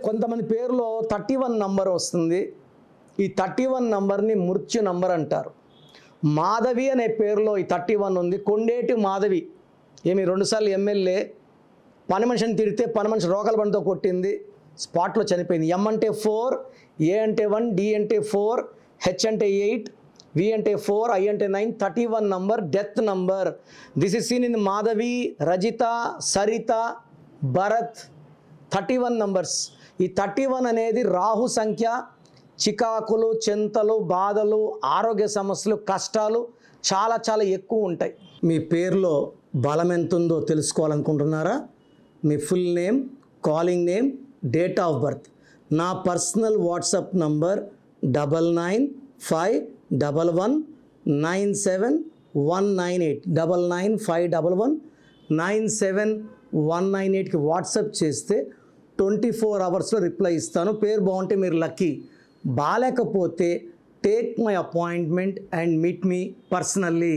కొంతమంది పేరులో 31 నంబర్ వస్తుంది. ఈ 31 నంబర్ని మృత్యు నంబర్ అంటారు. మాధవి అనే పేరులో ఈ 31 ఉంది. కొండేటి మాధవి ఏమి 2 సార్లు ఎమ్మెల్యే, పని మనిషిని తిడితే పని మనిషి రోకల బండితో కొట్టింది, స్పాట్లో చనిపోయింది. ఎం అంటే 4, ఏ అంటే 1, డి అంటే 4, హెచ్ అంటే 8, వి అంటే 4, ఐ అంటే 9, 31 number death number. This is seen in Madhavi, Rajitha, Saritha, Bharath. 31 numbers. ఈ 31 అనేది రాహు సంఖ్య. చికాకులు, చింతలు, బాధలు, ఆరోగ్య సమస్యలు, కష్టాలు చాలా చాలా ఎక్కువ ఉంటాయి. మీ పేరులో బలం ఎంత ఉందో తెలుసుకోవాలనుకుంటున్నారా? మీ full name, calling name, date of birth. నా పర్సనల్ వాట్సాప్ నంబర్ 9951197198 9951197198కి వాట్సాప్ చేస్తే 24 అవర్స్లో రిప్లై ఇస్తాను. పేరు బాగుంటే మీరు లక్కీ. బాలేకపోతే take my appointment and meet me personally.